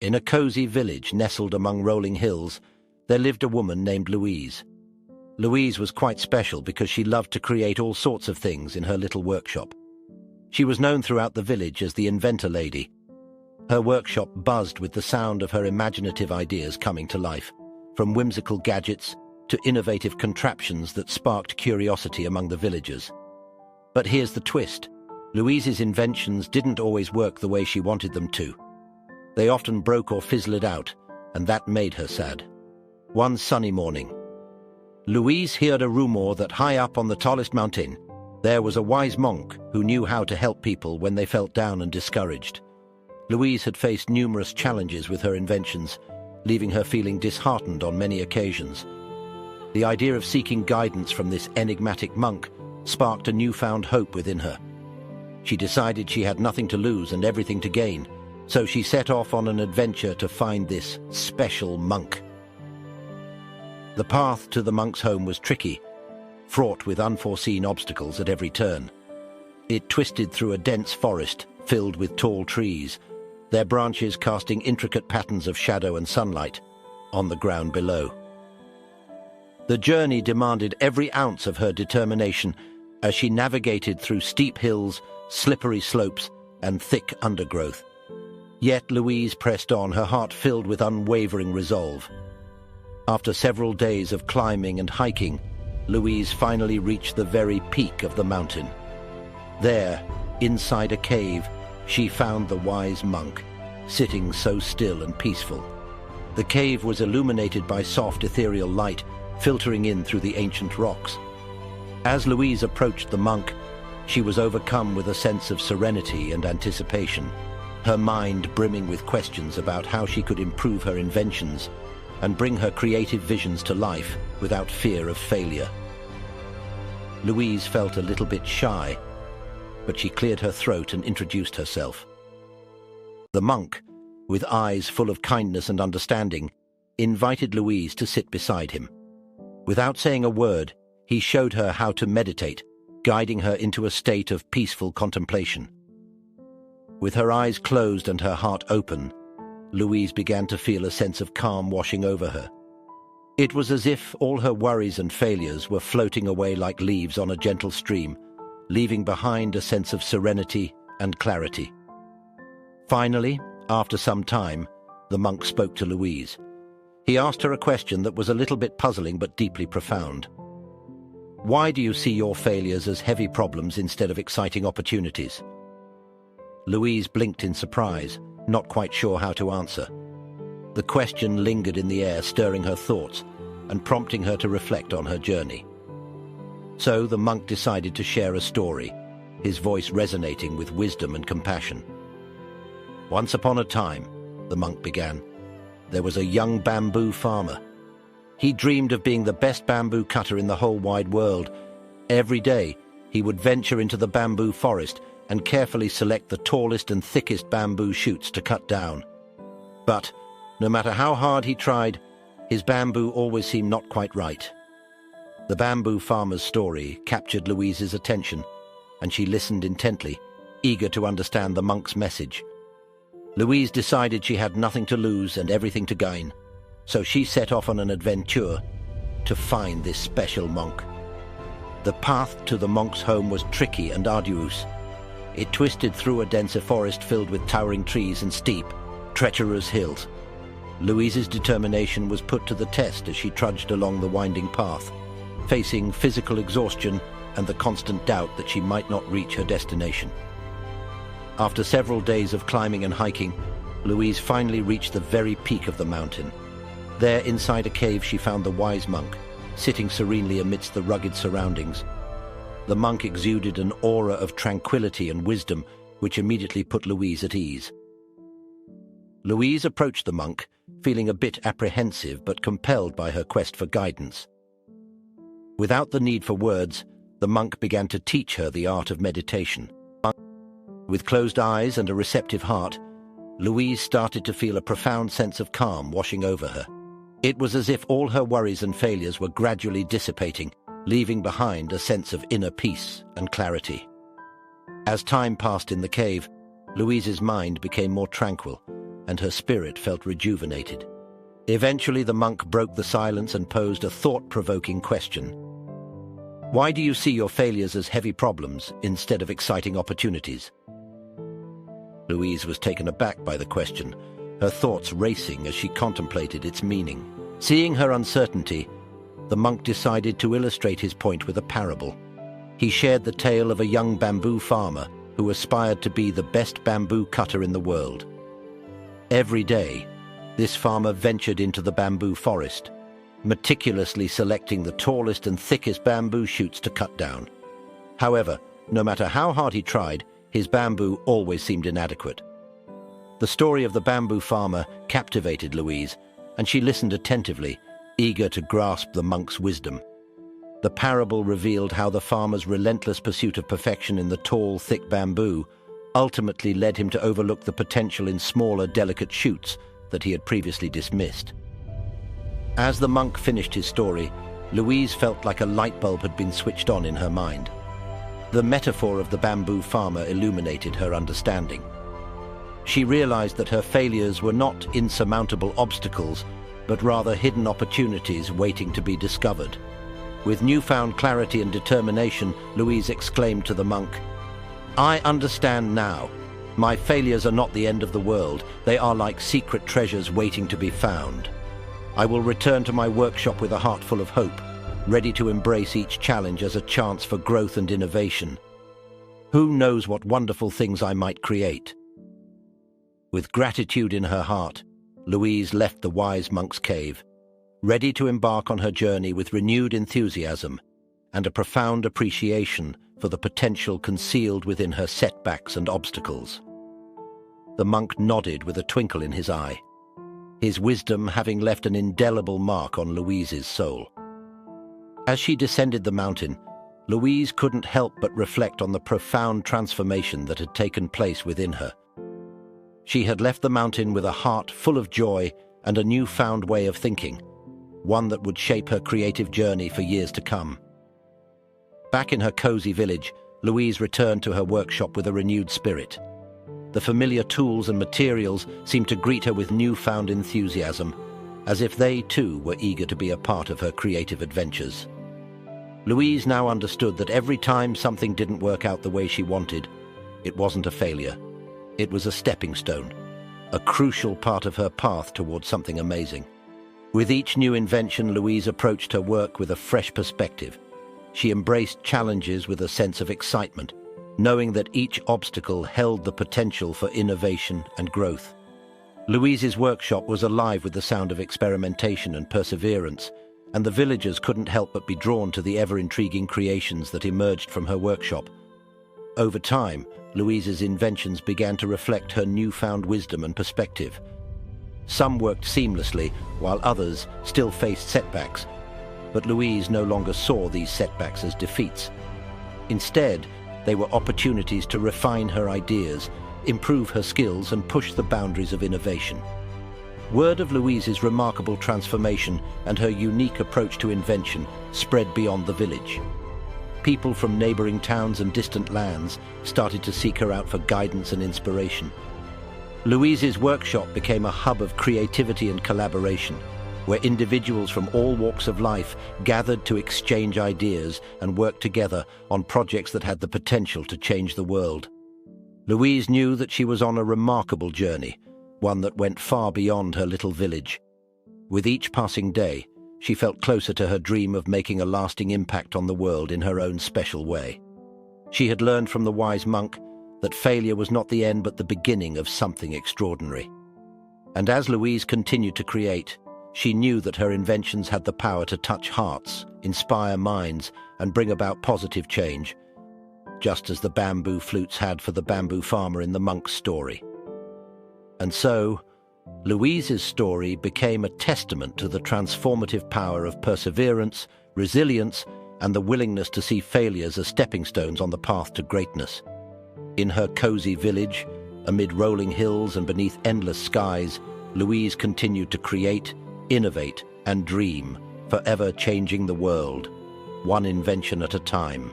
In a cozy village nestled among rolling hills, there lived a woman named Louise. Louise was quite special because she loved to create all sorts of things in her little workshop. She was known throughout the village as the inventor lady. Her workshop buzzed with the sound of her imaginative ideas coming to life, from whimsical gadgets to innovative contraptions that sparked curiosity among the villagers. But here's the twist. Louise's inventions didn't always work the way she wanted them to. They often broke or fizzled out, and that made her sad. One sunny morning, Louise heard a rumor that high up on the tallest mountain, there was a wise monk who knew how to help people when they felt down and discouraged. Louise had faced numerous challenges with her inventions, leaving her feeling disheartened on many occasions. The idea of seeking guidance from this enigmatic monk sparked a newfound hope within her. She decided she had nothing to lose and everything to gain, so she set off on an adventure to find this special monk. The path to the monk's home was tricky, fraught with unforeseen obstacles at every turn. It twisted through a dense forest filled with tall trees, their branches casting intricate patterns of shadow and sunlight on the ground below. The journey demanded every ounce of her determination as she navigated through steep hills, slippery slopes, and thick undergrowth. Yet Louise pressed on, her heart filled with unwavering resolve. After several days of climbing and hiking, Louise finally reached the very peak of the mountain. There, inside a cave, she found the wise monk, sitting so still and peaceful. The cave was illuminated by soft ethereal light, filtering in through the ancient rocks. As Louise approached the monk, she was overcome with a sense of serenity and anticipation, her mind brimming with questions about how she could improve her inventions and bring her creative visions to life without fear of failure. Louise felt a little bit shy, but she cleared her throat and introduced herself. The monk, with eyes full of kindness and understanding, invited Louise to sit beside him. Without saying a word, he showed her how to meditate, guiding her into a state of peaceful contemplation. With her eyes closed and her heart open, Louise began to feel a sense of calm washing over her. It was as if all her worries and failures were floating away like leaves on a gentle stream, leaving behind a sense of serenity and clarity. Finally, after some time, the monk spoke to Louise. He asked her a question that was a little bit puzzling but deeply profound. Why do you see your failures as heavy problems instead of exciting opportunities? Louise blinked in surprise, not quite sure how to answer. The question lingered in the air, stirring her thoughts and prompting her to reflect on her journey. So the monk decided to share a story, his voice resonating with wisdom and compassion. Once upon a time, the monk began, there was a young bamboo farmer. He dreamed of being the best bamboo cutter in the whole wide world. Every day, he would venture into the bamboo forest and carefully select the tallest and thickest bamboo shoots to cut down. But, no matter how hard he tried, his bamboo always seemed not quite right. The bamboo farmer's story captured Louise's attention, and she listened intently, eager to understand the monk's message. Louise decided she had nothing to lose and everything to gain, so she set off on an adventure to find this special monk. The path to the monk's home was tricky and arduous. It twisted through a denser forest filled with towering trees and steep, treacherous hills. Louise's determination was put to the test as she trudged along the winding path, facing physical exhaustion and the constant doubt that she might not reach her destination. After several days of climbing and hiking, Louise finally reached the very peak of the mountain. There, inside a cave, she found the wise monk, sitting serenely amidst the rugged surroundings. The monk exuded an aura of tranquility and wisdom, which immediately put Louise at ease. Louise approached the monk, feeling a bit apprehensive but compelled by her quest for guidance. Without the need for words, the monk began to teach her the art of meditation. With closed eyes and a receptive heart, Louise started to feel a profound sense of calm washing over her. It was as if all her worries and failures were gradually dissipating, leaving behind a sense of inner peace and clarity. As time passed in the cave, Louise's mind became more tranquil, and her spirit felt rejuvenated. Eventually, the monk broke the silence and posed a thought-provoking question. Why do you see your failures as heavy problems instead of exciting opportunities? Louise was taken aback by the question, her thoughts racing as she contemplated its meaning. Seeing her uncertainty, the monk decided to illustrate his point with a parable. He shared the tale of a young bamboo farmer who aspired to be the best bamboo cutter in the world. Every day, this farmer ventured into the bamboo forest, meticulously selecting the tallest and thickest bamboo shoots to cut down. However, no matter how hard he tried, his bamboo always seemed inadequate. The story of the bamboo farmer captivated Louise, and she listened attentively, eager to grasp the monk's wisdom. The parable revealed how the farmer's relentless pursuit of perfection in the tall, thick bamboo ultimately led him to overlook the potential in smaller, delicate shoots that he had previously dismissed. As the monk finished his story, Louise felt like a light bulb had been switched on in her mind. The metaphor of the bamboo farmer illuminated her understanding. She realized that her failures were not insurmountable obstacles, but rather hidden opportunities waiting to be discovered. With newfound clarity and determination, Louise exclaimed to the monk, "I understand now. My failures are not the end of the world. They are like secret treasures waiting to be found. I will return to my workshop with a heart full of hope, ready to embrace each challenge as a chance for growth and innovation. Who knows what wonderful things I might create?" With gratitude in her heart, Louise left the wise monk's cave, ready to embark on her journey with renewed enthusiasm and a profound appreciation for the potential concealed within her setbacks and obstacles. The monk nodded with a twinkle in his eye, his wisdom having left an indelible mark on Louise's soul. As she descended the mountain, Louise couldn't help but reflect on the profound transformation that had taken place within her. She had left the mountain with a heart full of joy and a newfound way of thinking, one that would shape her creative journey for years to come. Back in her cozy village, Louise returned to her workshop with a renewed spirit. The familiar tools and materials seemed to greet her with newfound enthusiasm, as if they too were eager to be a part of her creative adventures. Louise now understood that every time something didn't work out the way she wanted, it wasn't a failure. It was a stepping stone, a crucial part of her path towards something amazing. With each new invention, Louise approached her work with a fresh perspective. She embraced challenges with a sense of excitement, knowing that each obstacle held the potential for innovation and growth. Louise's workshop was alive with the sound of experimentation and perseverance, and the villagers couldn't help but be drawn to the ever-intriguing creations that emerged from her workshop. Over time, Louise's inventions began to reflect her newfound wisdom and perspective. Some worked seamlessly, while others still faced setbacks, but Louise no longer saw these setbacks as defeats. Instead, they were opportunities to refine her ideas, improve her skills, and push the boundaries of innovation. Word of Louise's remarkable transformation and her unique approach to invention spread beyond the village. People from neighboring towns and distant lands started to seek her out for guidance and inspiration. Louise's workshop became a hub of creativity and collaboration, where individuals from all walks of life gathered to exchange ideas and work together on projects that had the potential to change the world. Louise knew that she was on a remarkable journey, one that went far beyond her little village. With each passing day, she felt closer to her dream of making a lasting impact on the world in her own special way. She had learned from the wise monk that failure was not the end but the beginning of something extraordinary. And as Louise continued to create, she knew that her inventions had the power to touch hearts, inspire minds, and bring about positive change, just as the bamboo flutes had for the bamboo farmer in the monk's story. And so, Louise's story became a testament to the transformative power of perseverance, resilience, and the willingness to see failures as stepping stones on the path to greatness. In her cozy village, amid rolling hills and beneath endless skies, Louise continued to create, innovate, and dream, forever changing the world, one invention at a time.